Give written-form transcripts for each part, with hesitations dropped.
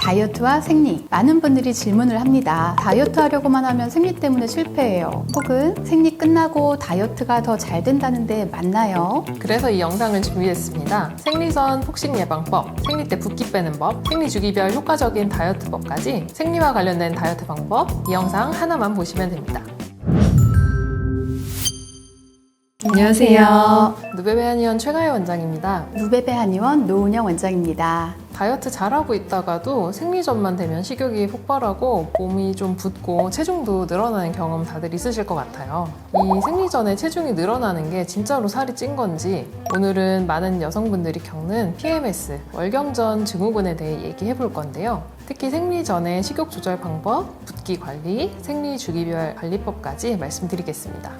다이어트와 생리. 많은 분들이 질문을 합니다. 다이어트 하려고만 하면 생리 때문에 실패해요. 혹은 생리 끝나고 다이어트가 더 잘 된다는데 맞나요? 그래서 이 영상을 준비했습니다. 생리선 폭식 예방법, 생리 때 붓기 빼는 법, 생리 주기별 효과적인 다이어트법까지 생리와 관련된 다이어트 방법, 이 영상 하나만 보시면 됩니다. 안녕하세요. 누베베 한의원 최가혜 원장입니다. 누베베 한의원 노은영 원장입니다. 다이어트 잘하고 있다가도 생리 전만 되면 식욕이 폭발하고 몸이 좀 붓고 체중도 늘어나는 경험 다들 있으실 것 같아요. 이 생리 전에 체중이 늘어나는 게 진짜로 살이 찐 건지 오늘은 많은 여성분들이 겪는 PMS, 월경전 증후군에 대해 얘기해 볼 건데요. 특히 생리 전에 식욕 조절 방법, 붓기 관리, 생리 주기별 관리법까지 말씀드리겠습니다.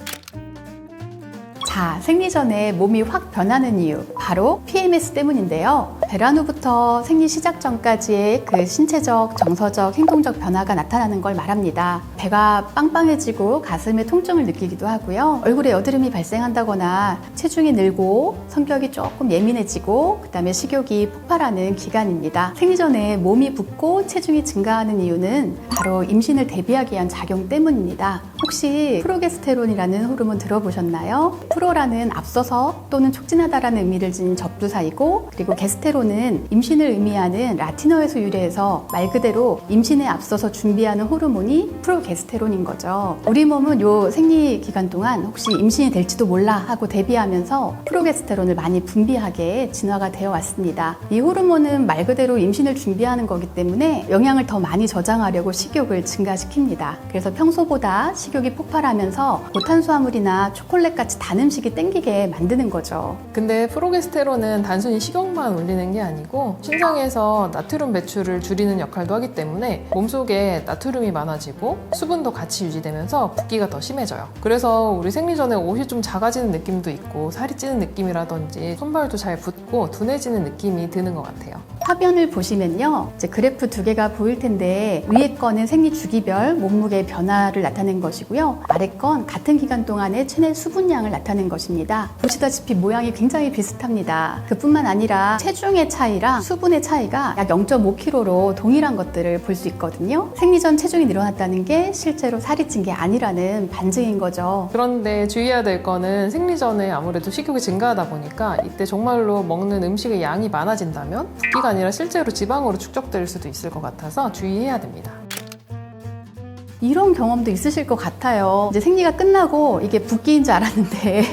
자, 생리 전에 몸이 확 변하는 이유, 바로 PMS 때문인데요. 배란 후부터 생리 시작 전까지의 그 신체적, 정서적, 행동적 변화가 나타나는 걸 말합니다. 배가 빵빵해지고 가슴에 통증을 느끼기도 하고요. 얼굴에 여드름이 발생한다거나 체중이 늘고 성격이 조금 예민해지고 그다음에 식욕이 폭발하는 기간입니다. 생리 전에 몸이 붓고 체중이 증가하는 이유는 바로 임신을 대비하기 위한 작용 때문입니다. 혹시 프로게스테론이라는 호르몬 들어보셨나요? 프로라는 앞서서 또는 촉진하다라는 의미를 지닌 접두사이고, 그리고 게스테론은 임신을 의미하는 라틴어에서 유래해서 말 그대로 임신에 앞서서 준비하는 호르몬이 프로게스테론인 거죠. 우리 몸은 요 생리 기간 동안 혹시 임신이 될지도 몰라 하고 대비하면서 프로게스테론을 많이 분비하게 진화가 되어 왔습니다. 이 호르몬은 말 그대로 임신을 준비하는 거기 때문에 영양을 더 많이 저장하려고 식욕을 증가시킵니다. 그래서 평소보다 식욕이 폭발하면서 탄수화물이나 초콜릿 같이 단 음식이 땡기게 만드는 거죠. 근데 프로게스테론은 단순히 식욕만 올리는 게 아니고 신장에서 나트륨 배출을 줄이는 역할도 하기 때문에 몸속에 나트륨이 많아지고 수분도 같이 유지되면서 붓기가 더 심해져요. 그래서 우리 생리 전에 옷이 좀 작아지는 느낌도 있고 살이 찌는 느낌이라든지 손발도 잘 붓고 둔해지는 느낌이 드는 것 같아요. 화면을 보시면요, 이제 그래프 두 개가 보일 텐데 위에 거는 생리 주기별 몸무게 변화를 나타낸 것이고요, 아래 건 같은 기간 동안의 체내 수분량을 나타낸 것입니다. 보시다시피 모양이 굉장히 비슷합니다. 그뿐만 아니라 체중의 차이랑 수분의 차이가 약 0.5kg로 동일한 것들을 볼 수 있거든요. 생리 전 체중이 늘어났다는 게 실제로 살이 찐 게 아니라는 반증인 거죠. 그런데 주의해야 될 거는 생리 전에 아무래도 식욕이 증가하다 보니까 이때 정말로 먹는 음식의 양이 많아진다면 붓기가 아니라 실제로 지방으로 축적될 수도 있을 것 같아서 주의해야 됩니다. 이런 경험도 있으실 것 같아요. 이제 생리가 끝나고 이게 붓기인 줄 알았는데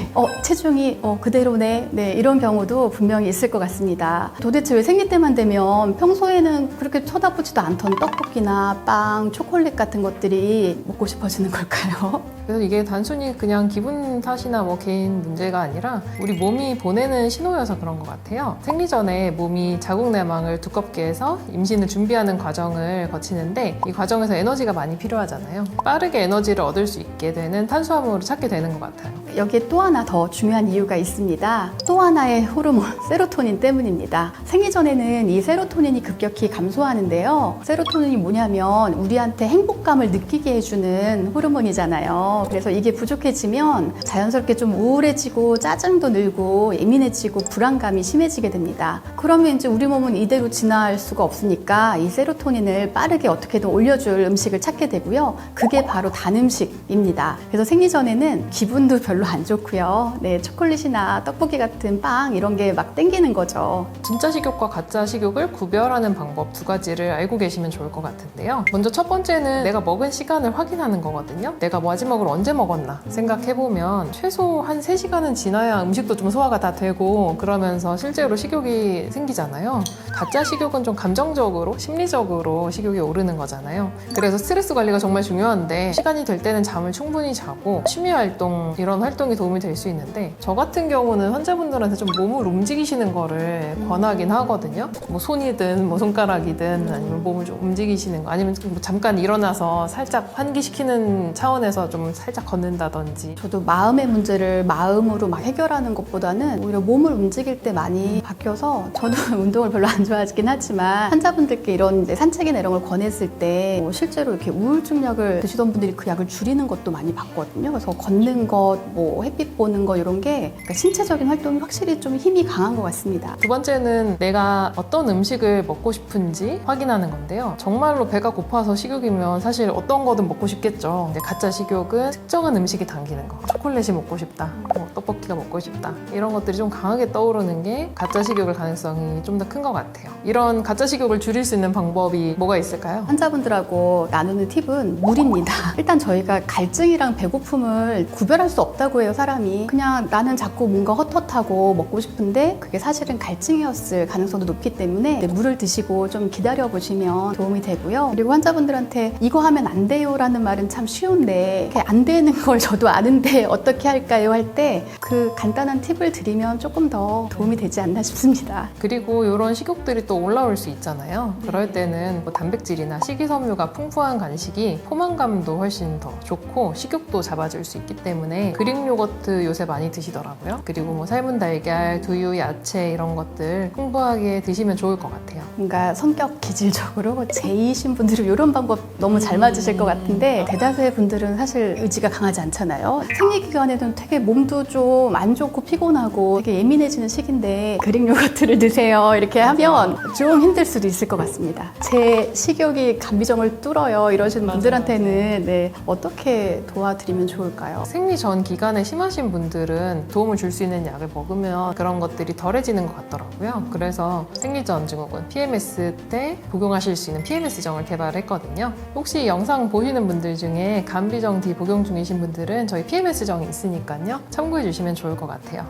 체중이 그대로네. 네, 이런 경우도 분명히 있을 것 같습니다. 도대체 왜 생리 때만 되면 평소에는 그렇게 쳐다보지도 않던 떡볶이나 빵, 초콜릿 같은 것들이 먹고 싶어지는 걸까요? 그래서 이게 단순히 그냥 기분 탓이나 뭐 개인 문제가 아니라 우리 몸이 보내는 신호여서 그런 것 같아요. 생리 전에 몸이 자궁 내막을 두껍게 해서 임신을 준비하는 과정을 거치는데 이 과정에서 에너지가 많이 필요하잖아요. 빠르게 에너지를 얻을 수 있게 되는 탄수화물을 찾게 되는 것 같아요. 여기에 또 하나 더 중요한 이유가 있습니다. 또 하나의 호르몬, 세로토닌 때문입니다. 생리 전에는 이 세로토닌이 급격히 감소하는데요. 세로토닌이 뭐냐면 우리한테 행복감을 느끼게 해주는 호르몬이잖아요. 그래서 이게 부족해지면 자연스럽게 좀 우울해지고 짜증도 늘고 예민해지고 불안감이 심해지게 됩니다. 그러면 이제 우리 몸은 이대로 진화할 수가 없으니까 이 세로토닌을 빠르게 어떻게든 올려줄 음식을 찾게 되고요. 그게 바로 단 음식입니다. 그래서 생리 전에는 기분도 별로 안 좋고요. 네, 초콜릿이나 떡볶이 같은 빵 이런 게 막 땡기는 거죠. 진짜 식욕과 가짜 식욕을 구별하는 방법 두 가지를 알고 계시면 좋을 것 같은데요. 먼저 첫 번째는 내가 먹은 시간을 확인하는 거거든요. 내가 마지막으로 언제 먹었나 생각해보면 최소 한 3시간은 지나야 음식도 좀 소화가 다 되고 그러면서 실제로 식욕이 생기잖아요. 가짜 식욕은 좀 감정적으로, 심리적으로 식욕이 오르는 거잖아요. 그래서 스트레스 관리가 정말 중요한데 시간이 될 때는 잠을 충분히 자고 취미 활동, 이런 활동이 도움이 될 수 있는데 저 같은 경우는 환자분들한테 좀 몸을 움직이시는 거를 권하긴 하거든요. 뭐 손이든 뭐 손가락이든 아니면 몸을 좀 움직이시는 거 아니면 뭐 잠깐 일어나서 살짝 환기시키는 차원에서 좀 살짝 걷는다든지. 저도 마음의 문제를 마음으로 막 해결하는 것보다는 오히려 몸을 움직일 때 많이 바뀌어서 저도 운동을 별로 안 좋아하긴 하지만 환자분들께 이런 산책이나 이런 걸 권했을 때 실제로 이렇게 우울증 약을 드시던 분들이 그 약을 줄이는 것도 많이 봤거든요. 그래서 걷는 것, 뭐 햇빛 보는 거 이런 게 그러니까 신체적인 활동이 확실히 좀 힘이 강한 것 같습니다. 두 번째는 내가 어떤 음식을 먹고 싶은지 확인하는 건데요. 정말로 배가 고파서 식욕이면 사실 어떤 거든 먹고 싶겠죠. 근데 가짜 식욕은 특정한 음식이 당기는 거. 초콜릿이 먹고 싶다, 뭐 떡볶이가 먹고 싶다, 이런 것들이 좀 강하게 떠오르는 게 가짜 식욕일 가능성이 좀 더 큰 것 같아요. 이런 가짜 식욕을 줄일 수 있는 방법이 뭐가 있을까요? 환자분들하고 나누는 팁은 물입니다. 일단 저희가 갈증이랑 배고픔을 구별할 수 없다고 해요, 사람이. 그냥 나는 자꾸 뭔가 헛헛하고 먹고 싶은데 그게 사실은 갈증이었을 가능성도 높기 때문에 물을 드시고 좀 기다려 보시면 도움이 되고요. 그리고 환자분들한테 이거 하면 안 돼요 라는 말은 참 쉬운데 이렇게 안 되는 걸 저도 아는데 어떻게 할까요? 할 때 그 간단한 팁을 드리면 조금 더 도움이 되지 않나 싶습니다. 그리고 이런 식욕들이 또 올라올 수 있잖아요. 그럴 때는 뭐 단백질이나 식이섬유가 풍부한 간식이 포만감도 훨씬 더 좋고 식욕도 잡아줄 수 있기 때문에 그릭 요거트 요새 많이 드시더라고요. 그리고 뭐 삶은 달걀, 두유, 야채 이런 것들 풍부하게 드시면 좋을 것 같아요. 뭔가 성격 기질적으로 J이신 분들은 이런 방법 너무 잘 맞으실 것 같은데 대다수의 분들은 사실 의지가 강하지 않잖아요. 생리 기간에는 되게 몸도 좀 안 좋고 피곤하고 되게 예민해지는 시기인데 그릭 요거트를 드세요 이렇게 하면 좀 힘들 수도 있을 것 같습니다. 제 식욕이 감비정을 뚫어요 이러시는 분들한테는 네, 어떻게 도와드리면 좋을까요? 생리 전 기간에 심하신 분들은 도움을 줄 수 있는 약을 먹으면 그런 것들이 덜해지는 것 같더라고요. 그래서 생리 전 증후군, PMS 때 복용하실 수 있는 PMS정을 개발했거든요. 혹시 이 영상 보시는 분들 중에 감비정 D 복용 중이신 분들은 저희 PMS정이 있으니까요. 참고해 주시면 좋을 것 같아요.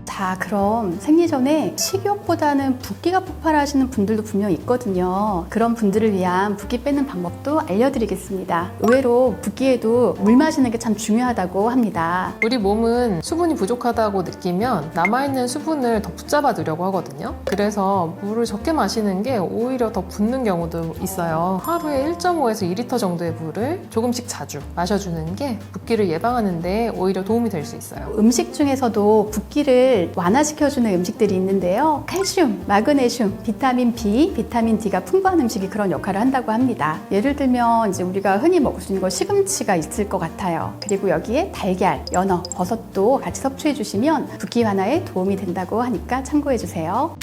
자, 그럼 생리 전에 식욕보다는 붓기가 폭발하시는 분들도 분명 있거든요. 그런 분들을 위한 붓기 빼는 방법도 알려드리겠습니다. 의외로 붓기에도 물 마시는 게 참 중요하다고 합니다. 우리 몸은 수분이 부족하다고 느끼면 남아있는 수분을 더 붙잡아 두려고 하거든요. 그래서 물을 적게 마시는 게 오히려 더 붓는 경우도 있어요. 하루에 1.5에서 2리터 정도의 물을 조금씩 자주 마셔주는 게 붓기를 예방하는 데 오히려 도움이 될 수 있어요. 음식 중에서도 붓기를 완화시켜주는 음식들이 있는데요. 칼슘, 마그네슘, 비타민 B, 비타민 D가 풍부한 음식이 그런 역할을 한다고 합니다. 예를 들면 이제 우리가 흔히 먹을 수 있는 거 시금치가 있을 것 같아요. 그리고 여기에 달걀, 연어, 버섯도 같이 섭취해 주시면 붓기 완화에 도움이 된다고 하니까 참고해 주세요.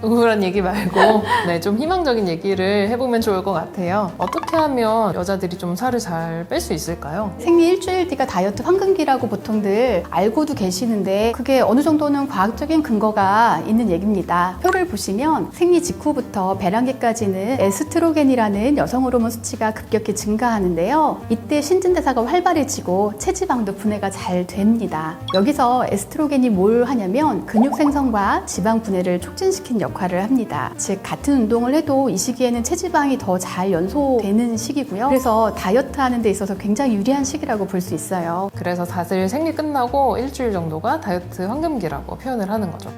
우울한 얘기 말고 좀 희망적인 얘기를 해보면 좋을 것 같아요. 어떻게 하면 여자들이 좀 살을 잘 뺄 수 있을까요? 생리 일주일 뒤가 다이어트 황금기라고 보통들 알고도 계시는데 그게 어느 정도는 과학적인 근거가 있는 얘기입니다. 표를 보시면 생리 직후부터 배란기까지는 에스트로겐이라는 여성 호르몬 수치가 급격히 증가하는데요. 이때 신진대사가 활발해지고 체지방도 분해가 잘 됩니다. 여기서 에스트로겐이 뭘 하냐면 근육 생성과 지방 분해를 촉진시킨 역할을 합니다. 즉 같은 운동을 해도 이 시기에는 체지방이 더 잘 연소되는 시기고요. 그래서 다이어트 하는 데 있어서 굉장히 유리한 시기라고 볼 수 있어요. 그래서 다들 생리 끝나고 일주일 정도가 다이어트 황금기라고 표현을 하는 거죠.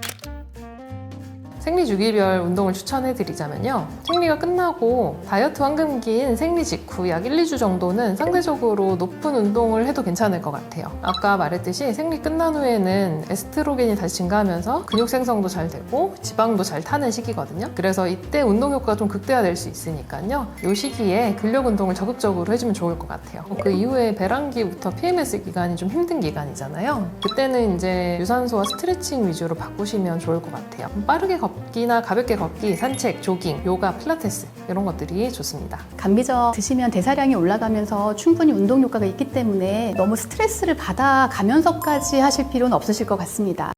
생리 주기별 운동을 추천해드리자면요. 생리가 끝나고 다이어트 황금기인 생리 직후 약 1, 2주 정도는 상대적으로 높은 운동을 해도 괜찮을 것 같아요. 아까 말했듯이 생리 끝난 후에는 에스트로겐이 다시 증가하면서 근육 생성도 잘 되고 지방도 잘 타는 시기거든요. 그래서 이때 운동 효과가 좀 극대화될 수 있으니까요. 이 시기에 근력 운동을 적극적으로 해주면 좋을 것 같아요. 그 이후에 배란기부터 PMS 기간이 좀 힘든 기간이잖아요. 그때는 이제 유산소와 스트레칭 위주로 바꾸시면 좋을 것 같아요. 빠르게 걷기나 가볍게 걷기, 산책, 조깅, 요가, 필라테스 이런 것들이 좋습니다. 감비정 드시면 대사량이 올라가면서 충분히 운동 효과가 있기 때문에 너무 스트레스를 받아가면서까지 하실 필요는 없으실 것 같습니다.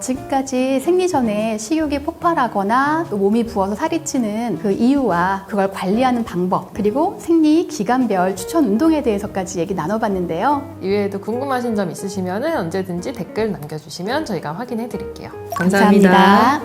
지금까지 생리 전에 식욕이 폭발하거나 또 몸이 부어서 살이 찌는 그 이유와 그걸 관리하는 방법, 그리고 생리 기간별 추천 운동에 대해서까지 얘기 나눠봤는데요. 이외에도 궁금하신 점 있으시면 언제든지 댓글 남겨주시면 저희가 확인해 드릴게요. 감사합니다.